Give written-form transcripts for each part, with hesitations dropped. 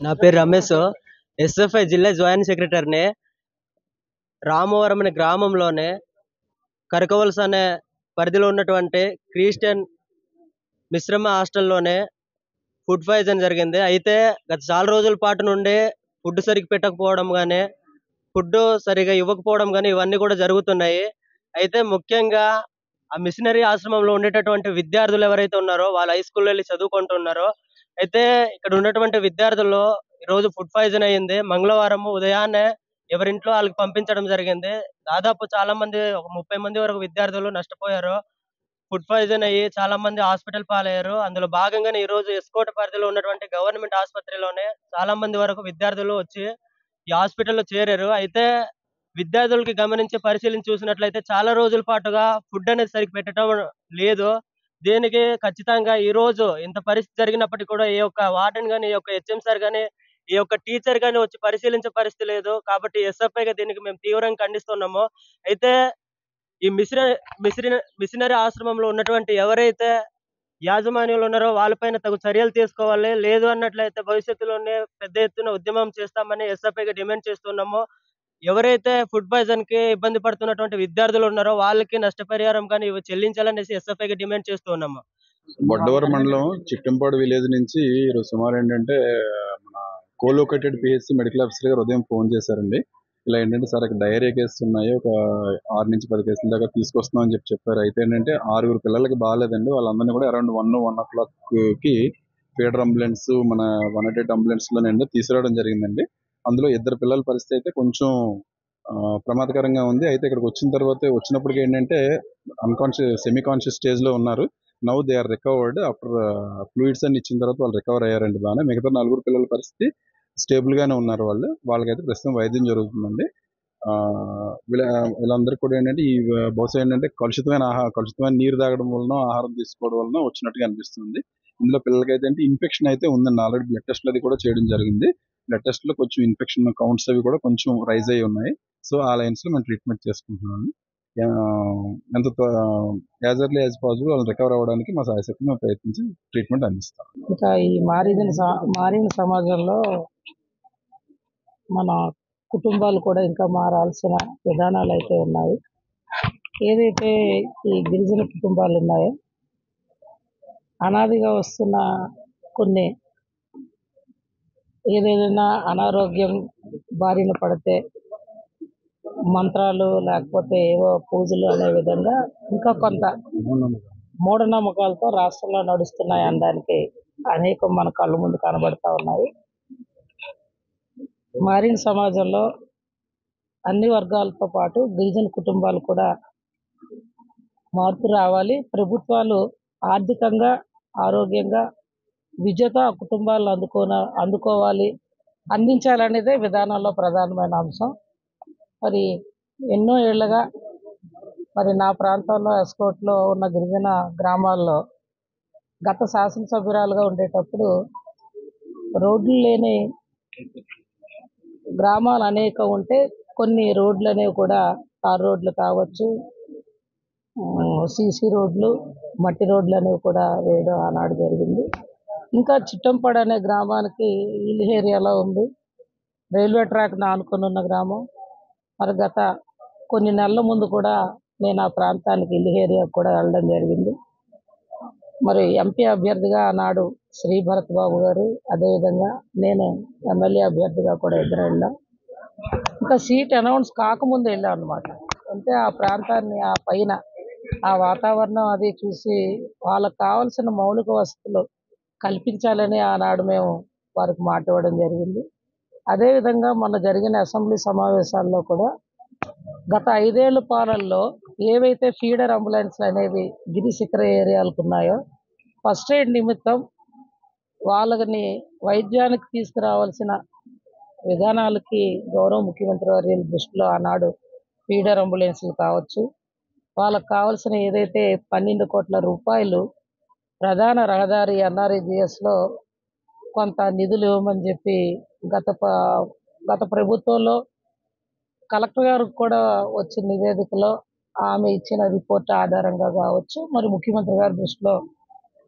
నా పేరు రమేష్. ఎస్ఎఫ్ఐ జిల్లా జాయింట్ సెక్రటరీని. రామవరం అనే గ్రామంలోనే కరకవలస అనే పరిధిలో ఉన్నటువంటి క్రిస్టియన్ మిశ్రమ హాస్టల్లోనే ఫుడ్ పాయిజన్ జరిగింది. అయితే గత చాలా రోజుల పాటు నుండి ఫుడ్ సరిగ్గా పెట్టకపోవడం కానీ, ఫుడ్ సరిగా ఇవ్వకపోవడం కానీ ఇవన్నీ కూడా జరుగుతున్నాయి. అయితే ముఖ్యంగా ఆ మిషనరీ ఆశ్రమంలో ఉండేటటువంటి విద్యార్థులు ఎవరైతే ఉన్నారో వాళ్ళు హై స్కూల్లో వెళ్ళి చదువుకుంటున్నారో, అయితే ఇక్కడ ఉన్నటువంటి విద్యార్థుల్లో ఈరోజు ఫుడ్ పాయిజన్ అయ్యింది. మంగళవారం ఉదయాన్నే ఎవరింట్లో వాళ్ళకి పంపించడం జరిగింది. దాదాపు చాలా మంది, ఒక 30 మంది వరకు విద్యార్థులు నష్టపోయారు. ఫుడ్ పాయిజన్ అయ్యి చాలా మంది హాస్పిటల్ పాలయ్యారు. అందులో భాగంగానే ఈ రోజు ఎస్కోట పరిధిలో ఉన్నటువంటి గవర్నమెంట్ ఆసుపత్రిలోనే చాలా మంది వరకు విద్యార్థులు వచ్చి ఈ హాస్పిటల్లో చేరారు. అయితే విద్యార్థులకి గమనించి పరిశీలించి చూసినట్లయితే చాలా రోజుల పాటుగా ఫుడ్ అనేది సరిగ్గా పెట్టడం లేదు. దీనికి ఖచ్చితంగా ఈ రోజు ఇంత పరిస్థితి జరిగినప్పటికీ కూడా ఏ ఒక్క వార్డెన్ గాని, ఏ ఒక్క హెచ్ఎం సార్ గాని, ఏ ఒక్క టీచర్ గాని వచ్చి పరిశీలించే పరిస్థితి లేదు. కాబట్టి ఎస్ఎఫ్ఐగా దీనికి మేము తీవ్రంగా ఖండిస్తున్నాము. అయితే ఈ మిషనరీ ఆశ్రమంలో ఉన్నటువంటి ఎవరైతే యాజమాన్యులు ఉన్నారో వాళ్ళపైన తగు చర్యలు తీసుకోవాలి. లేదు అన్నట్లయితే భవిష్యత్తులోనే పెద్ద ఎత్తున ఉద్యమం చేస్తామని ఎస్ఎఫ్ఐగా డిమాండ్ చేస్తున్నాము. ఎవరైతే ఫుడ్ పాయిజన్ కి ఇబ్బంది పడుతున్నటువంటి విద్యార్థులు ఉన్నారో వాళ్ళకి నష్టపరిహారం కానీ ఇవి చెల్లించాలనేసి ఎస్ఎఫ్ఐగా డిమాండ్ చేస్తూ ఉన్నాము. బొడ్డవరం మండలం చిట్టంపాడు విలేజ్ నుంచి ఈరోజు సుమారు ఏంటంటే మన కోలోకేటెడ్ పిహెచ్సి మెడికల్ ఆఫీసర్ గారు ఉదయం ఫోన్ చేశారండి. ఇలా ఏంటంటే సార్ అక్కడ డయేరియా కేసులు ఉన్నాయి, ఒక 6 నుంచి 10 కేసుల దాకా తీసుకొస్తున్నాం అని చెప్పారు. అయితే ఏంటంటే 6 పిల్లలకి బాగాలేదండి. వాళ్ళందరినీ కూడా అరౌండ్ 1:00కి ఫీడర్ అంబులెన్స్, మన 108 అంబులెన్స్ లోనే తీసుకురావడం జరిగిందండి. అందులో 2 పిల్లల పరిస్థితి అయితే కొంచెం ప్రమాదకరంగా ఉంది. అయితే ఇక్కడికి వచ్చిన తర్వాత వచ్చినప్పటికీ ఏంటంటే సెమీ కాన్షియస్ స్టేజ్ లో ఉన్నారు. Now they are recovered after fluids అన్ని ఇచ్చిన తర్వాత వాళ్ళు రికవర్ అయ్యారండి బాగానే. మిగతా 4 పిల్లల పరిస్థితి స్టేబుల్ గానే ఉన్నారు. వాళ్ళకైతే ప్రస్తుతం వైద్యం జరుగుతుందండి. వీళ్ళందరికీ కూడా ఏంటంటే ఈ బహుశా ఏంటంటే కలుషితమైన నీరు తాగడం వలన, ఆహారం తీసుకోవడం వలన వచ్చినట్టుగా అనిపిస్తుంది. ఇందులో పిల్లలకైతే ఇన్ఫెక్షన్ అయితే ఉందండి. ఆల్రెడీ బ్లడ్ టెస్ట్లు అది కూడా చేయడం జరిగింది. బ్లడ్ టెస్ట్ లో కొంచెం ఇన్ఫెక్షన్ కౌంట్స్ అవి కూడా కొంచెం రైజ్ అయి ఉన్నాయి. సో ఆ లైన్స్ లో మేము ట్రీట్మెంట్ చేసుకుంటున్నాం. ఎంత యాజ్ ఎర్లీ యాజ్ పాసిబుల్ వాళ్ళు రికవర్ అవ్వడానికి మా సాయశక్తి మేము ప్రయత్నించి ట్రీట్మెంట్ అందిస్తాం. ఇంకా ఈ మారిన సమాజంలో మన కుటుంబాలు కూడా ఇంకా మారాల్సిన విధానాలు అయితే ఉన్నాయి. ఏదైతే ఈ గిరిజన కుటుంబాలు ఉన్నాయో అనాదిగా వస్తున్న కొన్ని ఏదైనా అనారోగ్యం బారిన పడితే మంత్రాలు లేకపోతే ఏవో పూజలు అనే విధంగా ఇంకా కొంత మూఢనమ్మకాలతో రాష్ట్రంలో నడుస్తున్నాయి అనడానికి అనేకం మన కళ్ళ ముందు కనబడతా ఉన్నాయి. మారిన సమాజంలో అన్ని వర్గాలతో పాటు గిరిజన కుటుంబాలు కూడా మార్పు రావాలి. ప్రభుత్వాలు ఆర్థికంగా, ఆరోగ్యంగా, విద్యతో ఆ కుటుంబాలను అందుకోవాలి, అందించాలనేదే విధానంలో ప్రధానమైన అంశం. మరి ఎన్నో ఏళ్ళగా మరి నా ప్రాంతంలో ఎస్కోట్లో ఉన్న గిరిజన గ్రామాల్లో గత శాసనసభ్యురాలుగా ఉండేటప్పుడు రోడ్లు లేని గ్రామాలు అనేక ఉంటే కొన్ని రోడ్లు అనేవి కూడా తార్ రోడ్లు కావచ్చు, సీసీ రోడ్లు, మట్టి రోడ్లు అనేవి కూడా వేయడం ఆనాడు జరిగింది. ఇంకా చిట్టంపాడు అనే గ్రామానికి హిల్ ఏరియాలో ఉంది, రైల్వే ట్రాక్ ఆనుకొని ఉన్న గ్రామం. మరి గత కొన్ని నెలల ముందు కూడా నేను ఆ ప్రాంతానికి హిల్ ఏరియాకు కూడా వెళ్ళడం జరిగింది. మరి ఎంపీ అభ్యర్థిగా ఆనాడు శ్రీ భరత్ బాబు గారు, అదేవిధంగా నేను ఎమ్మెల్యే అభ్యర్థిగా కూడా ఇద్దరు వెళ్ళాం. ఇంకా సీట్ అనౌన్స్ కాకముందు వెళ్ళాం అనమాట. అంటే ఆ ప్రాంతాన్ని, ఆ పైన ఆ వాతావరణం అది చూసి వాళ్ళకు కావాల్సిన మౌలిక వసతులు కల్పించాలని ఆనాడు మేము వారికి మాట ఇవ్వడం జరిగింది. అదేవిధంగా మొన్న జరిగిన అసెంబ్లీ సమావేశాల్లో కూడా గత 5 ఏళ్ల పాలనలో ఏవైతే ఫీడర్ అంబులెన్స్లు అనేవి గిరి శిఖర ఏరియాలకు ఉన్నాయో ఫస్ట్ ఎయిడ్ నిమిత్తం వాళ్ళని వైద్యానికి తీసుకురావాల్సిన విధానాలకి గౌరవ ముఖ్యమంత్రి వారి దృష్టిలో ఆనాడు ఫీడర్ అంబులెన్స్లు కావచ్చు, వాళ్ళకు కావాల్సిన ఏదైతే 12 కోట్ల రూపాయలు ప్రధాన రహదారి ఎన్ఆర్ఈజిఎస్లో కొంత నిధులు ఇవ్వమని చెప్పి గత ప్రభుత్వంలో కలెక్టర్ గారికి కూడా వచ్చిన నివేదికలో ఆమె ఇచ్చిన రిపోర్ట్ ఆధారంగా కావచ్చు, మరి ముఖ్యమంత్రి గారి దృష్టిలో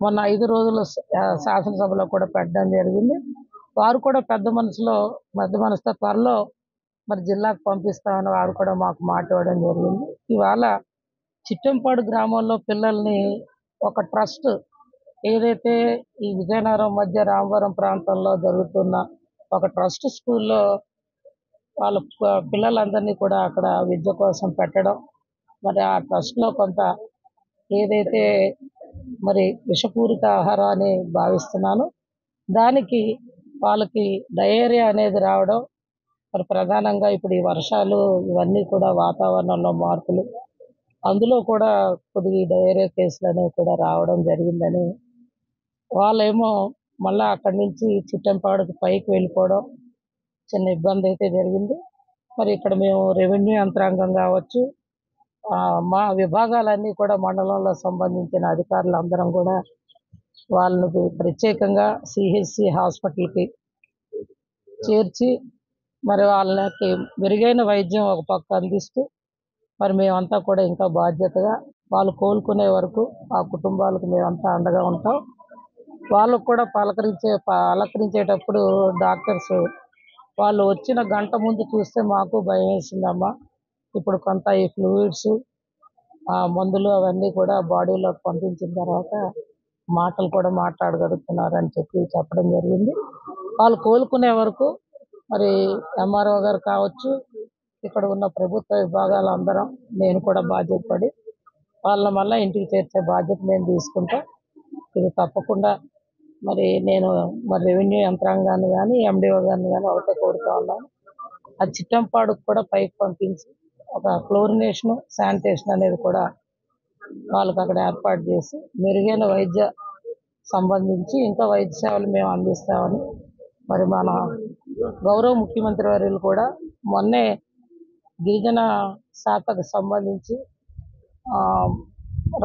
మొన్న 5 రోజుల శాసనసభలో కూడా పెట్టడం జరిగింది. వారు కూడా పెద్ద మనసుతో త్వరలో మరి జిల్లాకు పంపిస్తామని వారు కూడా మాకు మాట ఇవ్వడం జరిగింది. ఇవాళ చిట్టంపాడు గ్రామంలో పిల్లల్ని ఒక ట్రస్ట్ ఏదైతే ఈ విజయనగరం మధ్య రామవరం ప్రాంతంలో జరుగుతున్న ఒక ట్రస్ట్ స్కూల్లో వాళ్ళ పిల్లలందరినీ కూడా అక్కడ విద్య కోసం పెట్టడం, మరి ఆ ట్రస్ట్లో కొంత ఏదైతే మరి విషపూరిత ఆహారం అని భావిస్తున్నాను, దానికి వాళ్ళకి డయేరియా అనేది రావడం, మరి ప్రధానంగా ఇప్పుడు ఈ వర్షాలు ఇవన్నీ కూడా వాతావరణంలో మార్పులు, అందులో కూడా కొద్దిగా డయేరియా కేసులు అనేవి కూడా రావడం జరిగిందని, వాళ్ళేమో మళ్ళీ అక్కడి నుంచి చిట్టంపాడుకి పైకి వెళ్ళిపోవడం చిన్న ఇబ్బంది అయితే జరిగింది. మరి ఇక్కడ మేము రెవెన్యూ యంత్రాంగం కావచ్చు, మా విభాగాలన్నీ కూడా మండలంలో సంబంధించిన అధికారులందరం కూడా వాళ్ళకి ప్రత్యేకంగా సిహెచ్సి హాస్పిటల్కి చేర్చి మరి వాళ్ళకి మెరుగైన వైద్యం ఒక పక్క అందిస్తూ మరి మేమంతా కూడా ఇంకా బాధ్యతగా వాళ్ళు కోలుకునే వరకు ఆ కుటుంబాలకు మేమంతా అండగా ఉంటాం. వాళ్ళకు కూడా పలకరించేటప్పుడు డాక్టర్స్ వాళ్ళు వచ్చిన గంట ముందు చూస్తే మాకు భయం వేసిందమ్మా, ఇప్పుడు కొంత ఈ ఫ్లూయిడ్స్ మందులు అవన్నీ కూడా బాడీలోకి పంపించిన తర్వాత మాటలు కూడా మాట్లాడగలుగుతున్నారని చెప్పడం జరిగింది. వాళ్ళు కోలుకునే వరకు మరి ఎంఆర్ఓ గారు కావచ్చు, ఇక్కడ ఉన్న ప్రభుత్వ విభాగాలు అందరం నేను కూడా బాధ్యత పడి వాళ్ళని మళ్ళీ ఇంటికి చేర్చే బాధ్యత నేను తీసుకుంటా. ఇది తప్పకుండా మరి నేను మరి రెవెన్యూ యంత్రాంగాన్ని కానీ ఎండిఓ గారిని కానీ ఒకటే కోరుతా ఉన్నాను, ఆ చిట్టంపాడుకు కూడా పైకి పంపించి ఒక క్లోరినేషన్ శానిటేషన్ అనేది కూడా వాళ్ళకి అక్కడ ఏర్పాటు చేసి మెరుగైన వైద్య సంబంధించి ఇంకా వైద్య సేవలు మేము అందిస్తామని మరి మన గౌరవ ముఖ్యమంత్రి వర్యులు కూడా మొన్నే గిరిజన శాఖకు సంబంధించి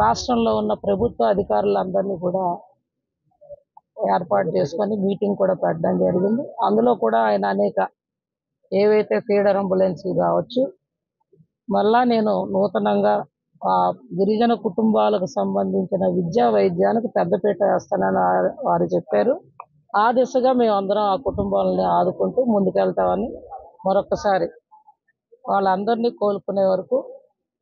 రాష్ట్రంలో ఉన్న ప్రభుత్వ అధికారులందరినీ కూడా ఏర్పాటు చేసుకొని మీటింగ్ కూడా పెట్టడం జరిగింది. అందులో కూడా ఆయన అనేక ఏవైతే ఫీడర్ అంబులెన్స్లు కావచ్చు, మళ్ళా నేను నూతనంగా గిరిజన కుటుంబాలకు సంబంధించిన విద్యా వైద్యానికి పెద్దపీట వేస్తానని వారు చెప్పారు. ఆ దిశగా మేము అందరం ఆ కుటుంబాలని ఆదుకుంటూ ముందుకెళ్తామని మరొకసారి వాళ్ళందరినీ కోలుకునే వరకు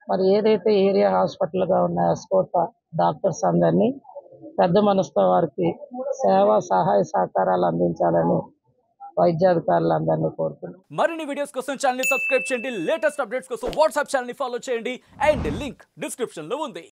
మరి ఏదైతే ఏరియా హాస్పిటల్గా ఉన్న ఎస్కోట డాక్టర్స్ అందరినీ పెద్ద మనసుతో వారికి సేవా సహాయ సహకారాలు అందించాలని వైద్యాధికారులందరినీ కోరుతున్నాను. మరిన్ని వీడియోస్ కోసం ఛానల్ ని సబ్స్క్రైబ్ చేయండి, లేటెస్ట్ అప్డేట్స్ కోసం వాట్సాప్ ఛానల్ ని ఫాలో చేయండి అండ్ లింక్ డిస్క్రిప్షన్ లో ఉంది.